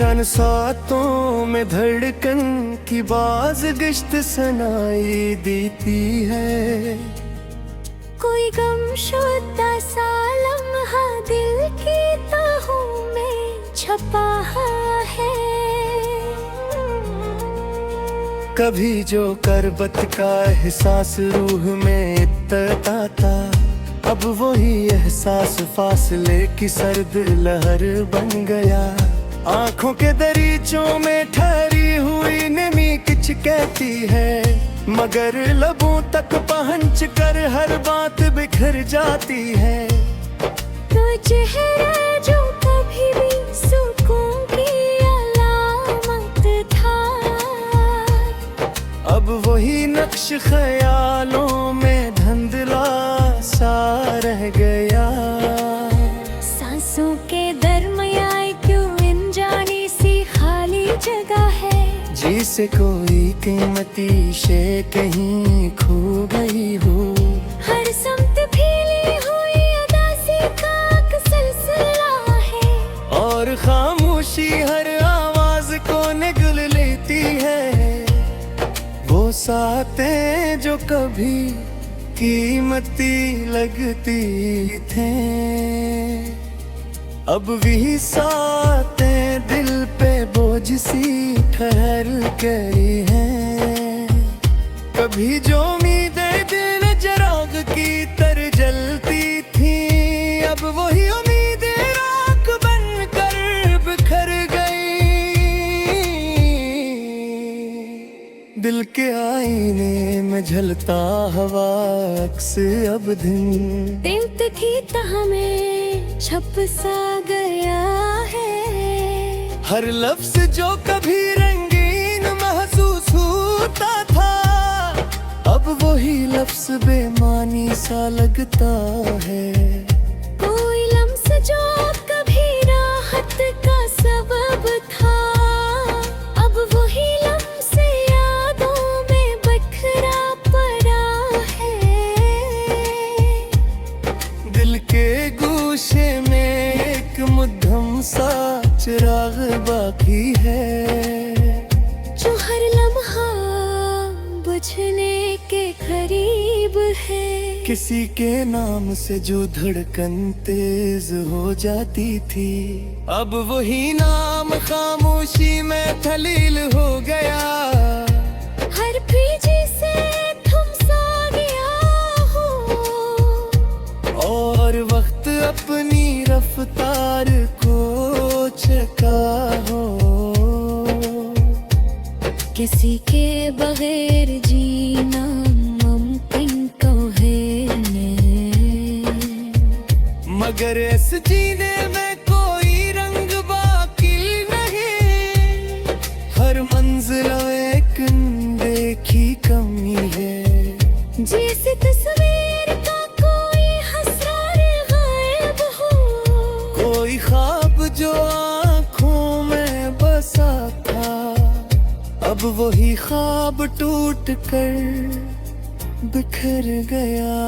हैरान सातों में धड़कन की बाज गश्त सुनाई देती है। कोई गमशुदा सा लम्हा दिल की ताहों में छपा है। कभी जो करबत का एहसास रूह में इत्तता था, अब वही एहसास फासले की सर्द लहर बन गया। आँखों के दरीचों में ठहरी हुई नमी किच कहती है, मगर लबों तक पहुँच कर हर बात बिखर जाती है। तो चेहरा जो कभी भी सुकून की अलामत था, अब वही नक्श ख्यालों में धुंधला सा रह गया। सांसों के दरमियाँ क्यों अनजानी सी खाली जगह है, जिसे कोई कीमती शे कहीं खो गई हो। हर समत फैली हुई उदासी का एक सिलसिला है, और खामोशी हर आवाज को निगल लेती है। वो सातें जो कभी कीमती लगती थे, अब भी सातें दिल पे बोझ सी ठहर गई हैं। कभी जो उम्मीदें दिल चिराग की तरह जलती थी, अब वही उम्मीदें राख बनकर बिखर गई। दिल के आईने में झलता हवा अक्स अब दिन थी हमें छप सा गया है। हर लफ्ज जो कभी रंगीन महसूस होता था, अब वही लफ्ज बेमानी सा लगता है। कोई लम्स जो कभी राहत का सबब था, अब वही लम्स यादों में बिखरा पड़ा है। दिल के गोशे में एक मुद्दम सा चिराग बाकी है, जो हर लम्हा बुझने के करीब है। किसी के नाम से जो धड़कन तेज हो जाती थी, अब वही नाम खामोशी में धलील हो गया। हर भीजी से थम सा गया हो, और वक्त अपनी रफ्तार को चका हो। किसी के बगैर जीना मुमकिन तो है नहीं, मगर इस जीने में कोई रंग बाकी नहीं। हर मंजिल एक देखी कमी है, जैसे तस्वीर का कोई हसरार गायब हो। कोई ख्वाब जो आँखों में बसा था, अब वही ख्वाब टूट कर बिखर गया।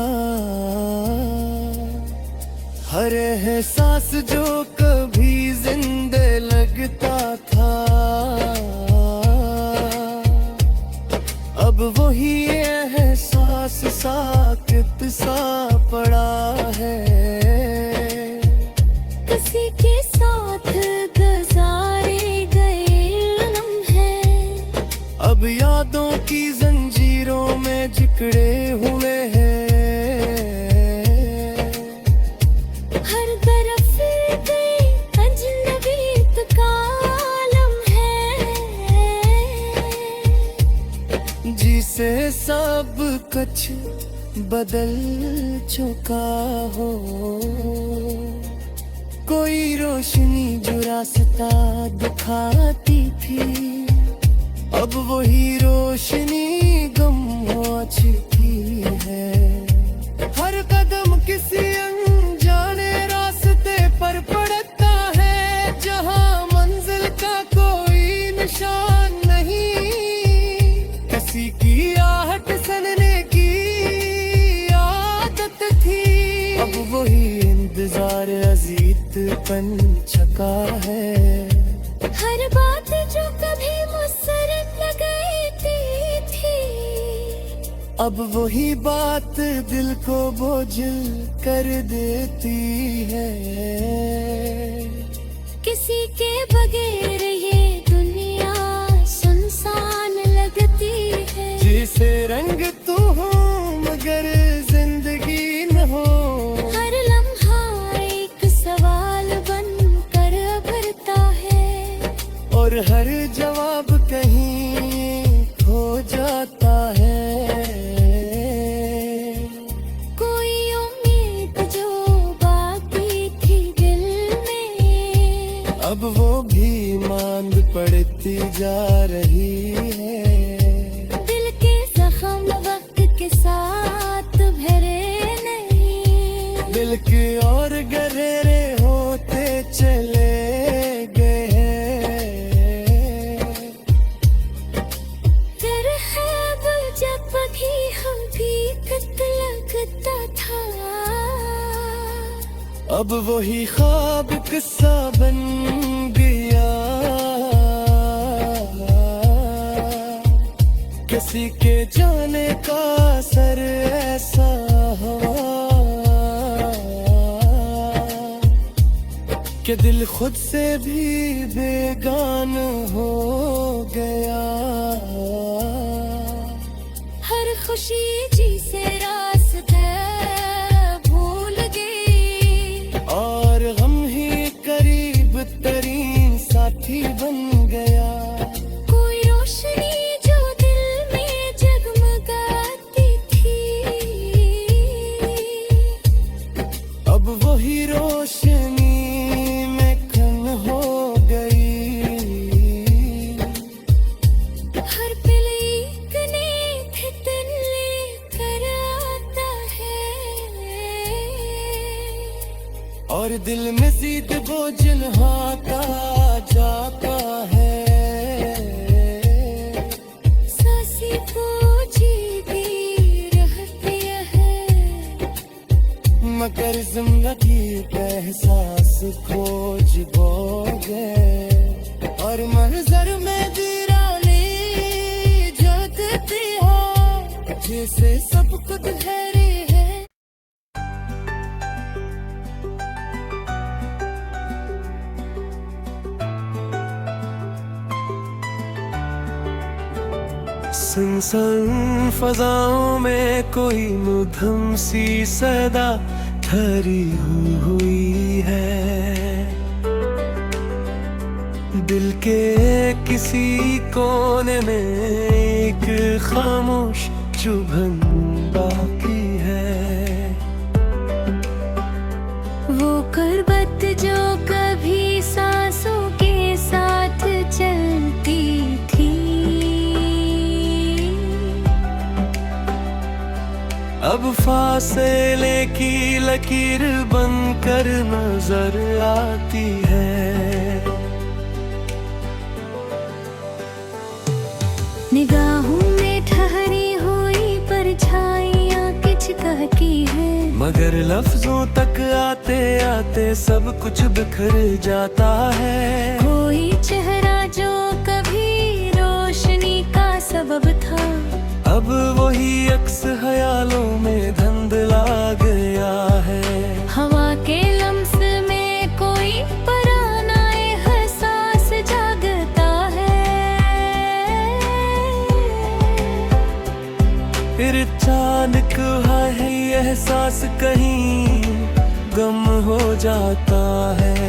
हर एहसास जो कभी जिंदे लगता था, अब वही एहसास साकित सा पड़ा है। किसी के साथ गुजारे गए लम्हे, अब यादों की जंजीरों में जिकड़े हुए हैं। हर तरफ गई अजनबीत का आलम है, जिसे सब कुछ बदल चुका हो। कोई रोशनी जो रास्ता दिखाती थी, अब वही रोशनी गम हो चुकी है। हर कदम किसी अनजाने रास्ते पर पड़ता है, जहां मंजिल का कोई निशान नहीं। किसी की आहट सुनने की आदत थी, अब वही इंतजार अजीत पन चका है। हर हर बात जो कभी मुझसे लगती थी, अब वही बात दिल को बोझिल कर देती है। किसी के बगैर ये दुनिया सुनसान लगती है। जिसे रंग तू हो मगर जिंदगी न हो, हर लम्हा एक सवाल बन कर भरता है, और हर जवाब कहीं खो जाता है। कोई उम्मीद जो बाकी थी दिल में, अब वो भी मांद पड़ती जा रही है। दिल के जख्म वक्त के साथ भरे नहीं, दिल के और गहरे होते चले गए हैं। फिर है दिल जब भी हकीकत लगता था, अब वही ख्वाब किस्सा बन गया। किसी के जाने का असर ऐसा हुआ कि दिल खुद से भी बेगान हो गया। हर खुशी जिसे रास्ते भूल गई, और गम ही करीब तरीन साथी बन गया। कोई रोशनी जो दिल में जगमगाती थी, अब वही रोशनी में खन हो गई। हर पल एक नेक दिन लेकर आता है, और दिल मजीद बोझल हाथा जाता है। सांसें पोंछती रहती है, मगर जिंदगी का एहसास खोज गए। और मंजर में दीवानी जगती है, जैसे सब कुछ ठहरे है। सुनसान फजाओं में कोई मुधम सी सदा ठहरी हुई है। दिल के किसी कोने में एक खामोश चुभन बाकी है। वो करबत जो कभी सांसों के साथ चलती थी, अब फासले की लकीर बनकर नजर आती है। निगाहों में ठहरी हुई परछाइयाँ कुछ कहती है, मगर लफ्जों तक आते आते सब कुछ बिखर जाता है। कोई चेहरा जो कभी रोशनी का सबब था, अब वही अक्स ख्यालों में धुंधला गया है। हवा के लम्स में कोई पराना एहसास जागता है। फिर अचानक है एहसास कहीं गम हो जाता है।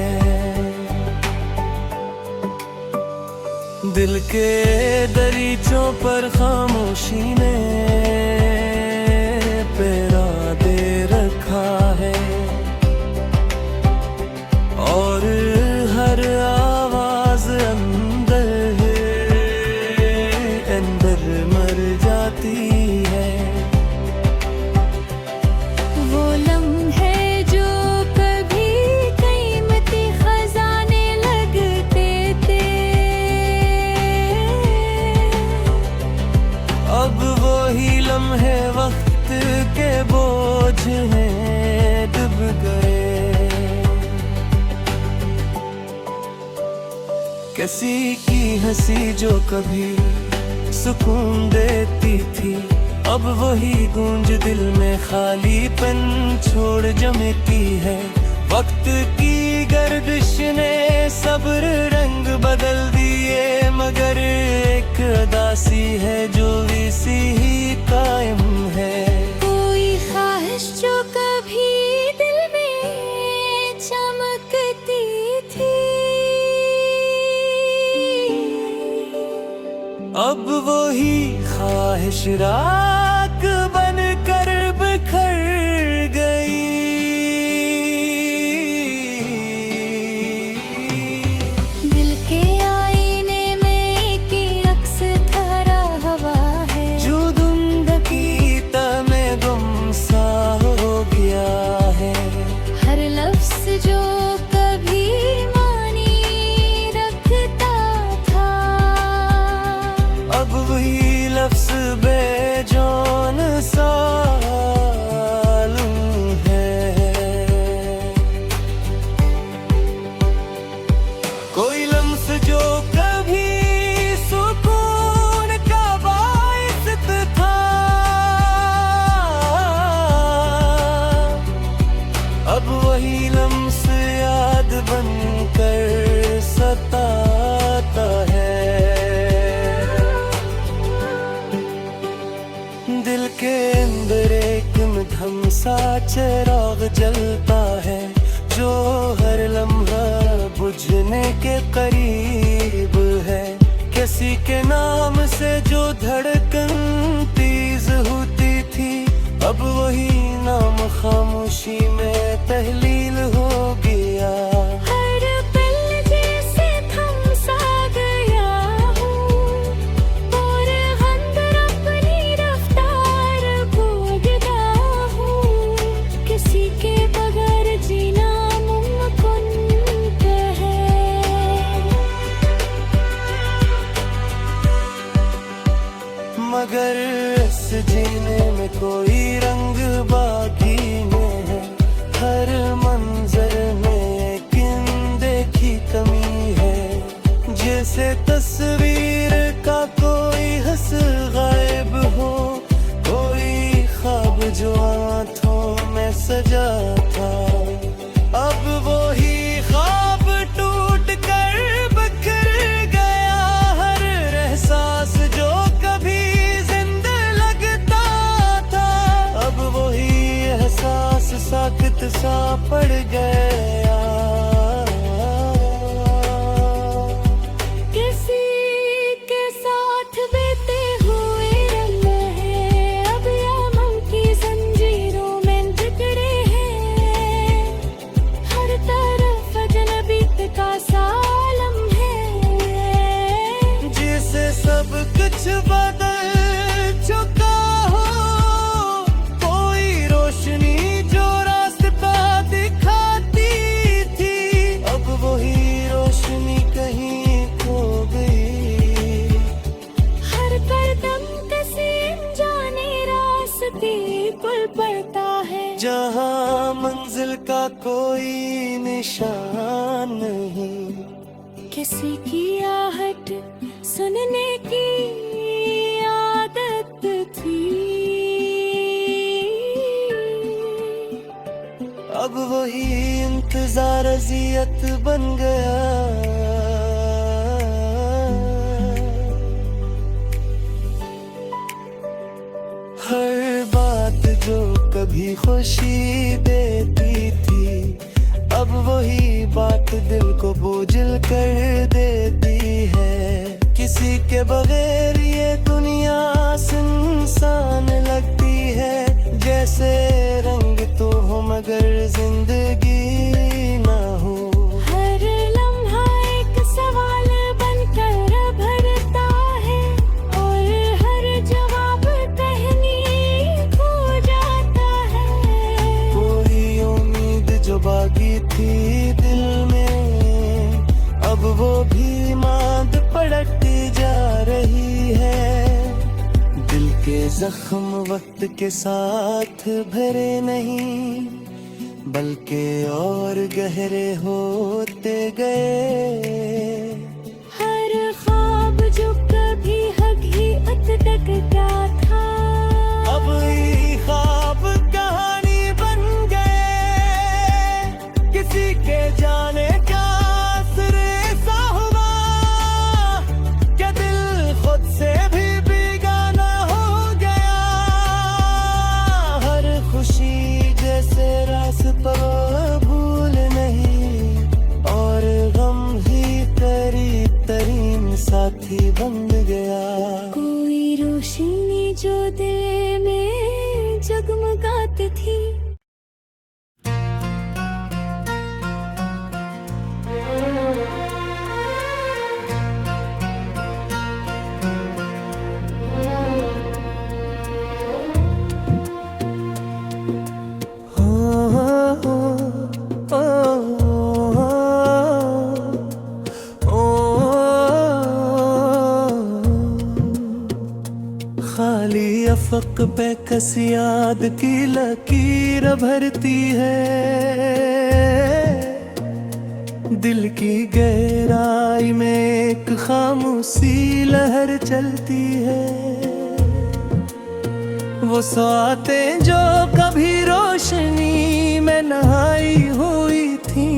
दिल के दरीचों पर खामोशी ने पहरा दे रखा है, और हर आवाज अंदर अंदर मर जाती है। वो लम्हे जो कभी कीमती खजाने लगते थे, अब वही लम्हे वक्त के बोझ किसी की हंसी जो कभी सुकून देती थी, अब वही गूंज दिल में खालीपन छोड़ जमती है। वक्त की गर्दिश ने सब्र रंग बदल दिए, मगर एक अदासी है जो इसी ही कायम है। कोई ख्वाहिश जो कभी दिल में चमकती थी, अब वही ख्वाहिश राख बन कर बिखर गई। दिल के आईने में एक रक्स धरा हवा है, जो धुंधकी में गुमसा हो गया है। हर लफ्ज जो कभी मानी रखता था, अब वही लफ्ज बेजान सालम है। कोई लम्स जो कभी सुकून का बाइस था, अब वही लम्स याद बनकर सताता है। दिल के अंदर एक मधम सा चिराग जलता है, जो हर लम्हा बुझने के करीब है। किसी के नाम से जो धड़कन तेज होती थी, अब वही नाम खामोशी में तहलील हो गया। हर पल जैसे थम सा गया हूँ, और अंदर अपनी रफ्तार भूल गया हूँ। किसी के बगैर जीना मुमकिन है, मगर इस जीने में कोई रंग बाकी में है। हर मंजर में एक देखी कमी है, जैसे तस्वीर का कोई हंस गायब हो। कोई ख्वाब जो आँखों में सजा था, अब वही ख्वाब टूट कर बिखर गया। हर एहसास जो कभी जिंदा लगता था, अब वही एहसास साकित सा पड़ गया। किसी के साथ बीते हुए लम्हे अब यामों की जंजीरों में जकड़े हैं। हर तरफ अजनबी का सालम है, जिसे सब कुछ बदल चुका हो। कोई रोशनी जो रास्ता दिखाती थी, अब वही रोशनी कहीं खो गई। हर कदम किसी अनजाने रास्ते पुल पड़ता है, जहाँ मंजिल का कोई निशान नहीं। किसी की आहट सुनने की आदत थी, अब वही इंतजार अजियत बन गया। हर बात जो कभी खुशी देती थी, अब वही बात दिल को बोझिल कर देती है। किसी के बगैर ये दुनिया सुनसान लगती है, जैसे रंग तो हो मगर जिंदगी ना हो। हर लम्हा एक सवाल बनकर भरता है, और हर जवाब कहनी खो जाता है। कोई उम्मीद जो बाकी थी दिल में, अब वो भी मांद पड़ती जा रही है। दिल के जख्म वक्त के साथ भरे नहीं, बल्कि और गहरे होते गए। साथी बन गया। कोई रोशनी जो दिल में जगमगाती थी, खाली अफक पे कस याद की लकीर भरती है, दिल की गहराई में एक खामोशी लहर चलती है। वो सातें जो कभी रोशनी में नहाई हुई थी,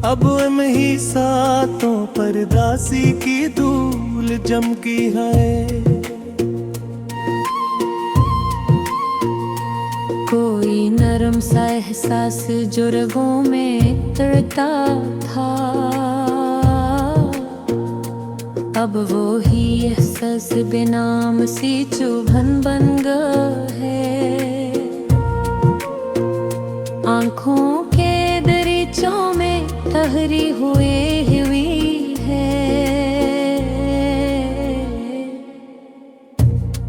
अब ही सातों पर दासी की धूल जमकी है। कोई नरम सा एहसास जो रगों में तड़ता था, अब वो ही एहसास बेनाम सी चुभन बन गया है। आँखों के दरीचों में ठहरी हुई है,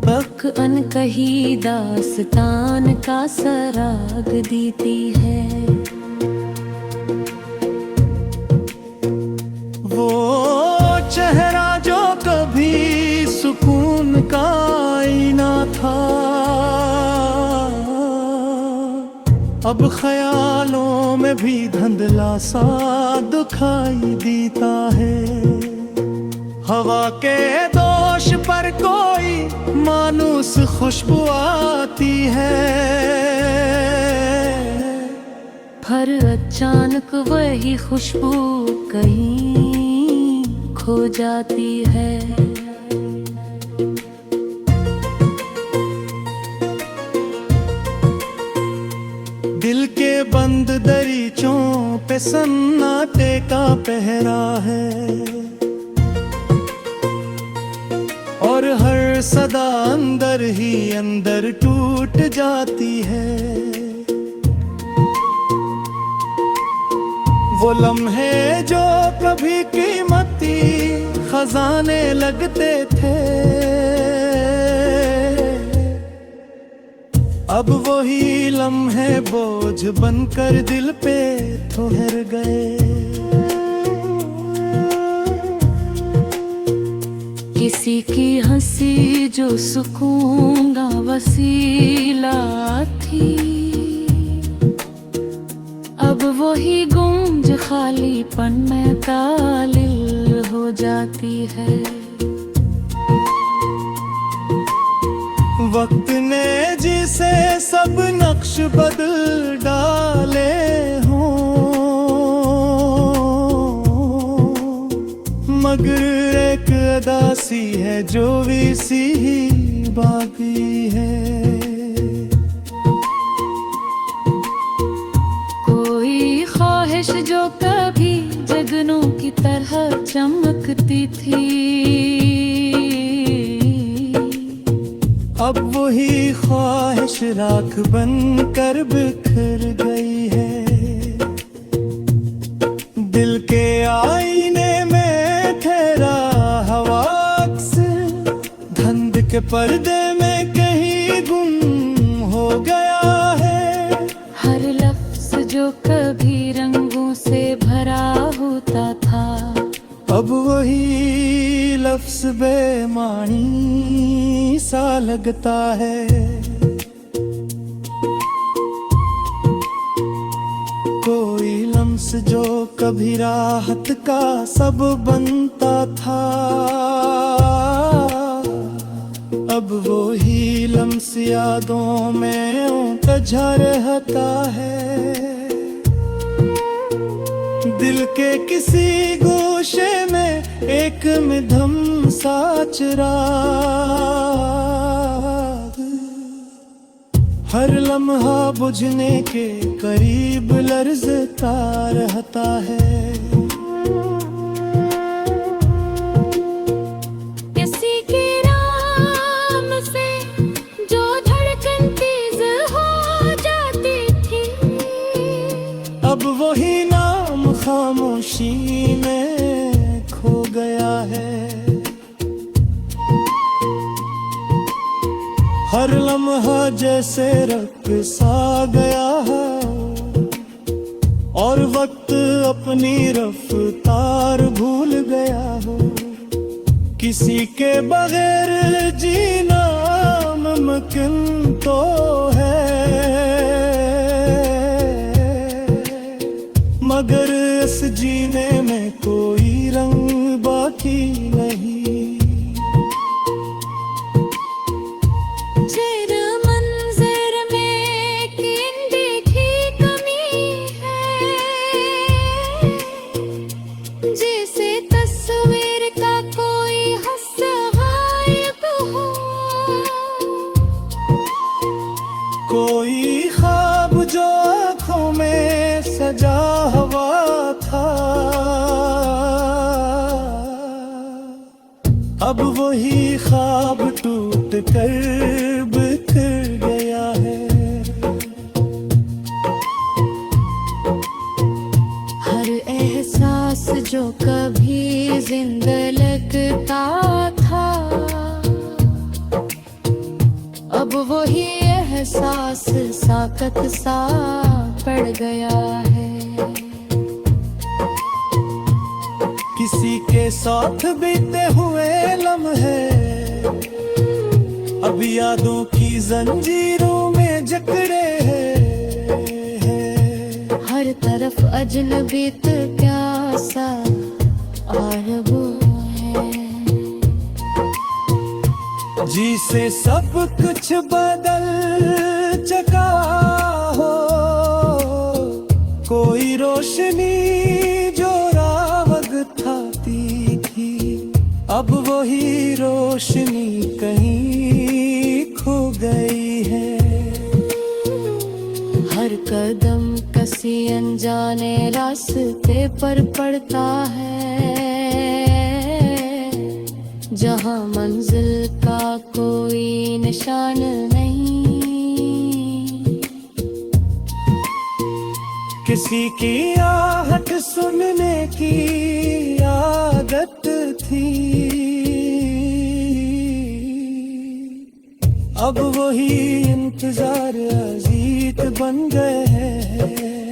पक अनकही दास्तान का सराग देती है। वो चेहरा जो कभी सुकून का आईना था, अब ख्यालों में भी धुंधला सा दिखाई देता है। हवा के दोष पर कोई मानूस खुशबू आती है, पर अचानक वही खुशबू कहीं खो जाती है। दिल के बंद दरीचों पे सन्नाटे का पहरा है, और हर सदा अंदर ही अंदर टूट जाती है। वो लम्हे जो कभी कीमती खजाने लगते थे, अब वही लम्हे बोझ बनकर दिल पे ठहर गए। किसी की हंसी जो सुकून का वसीला थी, अब वही गूंज खालीपन में तालिल हो जाती है। वक्त ने जिसे सब नक्श बदल डाले हों, मगर एक अदासी है जो इसी ही बाकी है। कोई ख्वाहिश जो कभी जगनों की तरह चमकती थी, अब वही ख्वाहिश राख बनकर बिखर गई है। दिल के आईने में ठहरा हवा अक्सर धुंध के पर्दे में कहीं गुम हो गया है। हर लफ्ज जो कभी रंगों से भरा होता था, अब वही लफ्ज बेमानी सा लगता है। कोई लम्स जो कभी राहत का सब बनता था, अब वही लम्स यादों में उलझा रहता है। दिल के किसी गोशे में एक मिधम सा चिराग, हर लम्हा बुझने के करीब लर्ज़ता रहता है। खामोशी में खो गया है। हर लम्हा जैसे रक्त सा गया है और वक्त अपनी रफ्तार भूल गया हो। किसी के बगैर जीना मुमकिन तो है, मगर इस जीने में कोई रंग बाकी नहीं। कोई ख्वाब जो आँखों में सजा हुआ था, अब वही ख्वाब टूट कर बिखर गया है। हर एहसास जो कभी जिंदा लगता था, अब वही एहसास साकत सा पड़ गया है। किसी के साथ बीते हुए लम्हे अब यादों की जंजीरों में जकड़े हैं। हर तरफ अजनबीत प्यासा आरज़ू है, जिसे सब कुछ बदल चुका हो। कोई रोशनी जो राह दिखाती थी, अब वही रोशनी कहीं खो गई है। हर कदम किसी अनजाने रास्ते पर पड़ता है, जहाँ मंजिल का कोई निशान नहीं। किसी की आहट सुनने की आदत थी, अब वही इंतजार अजीत बन गए हैं।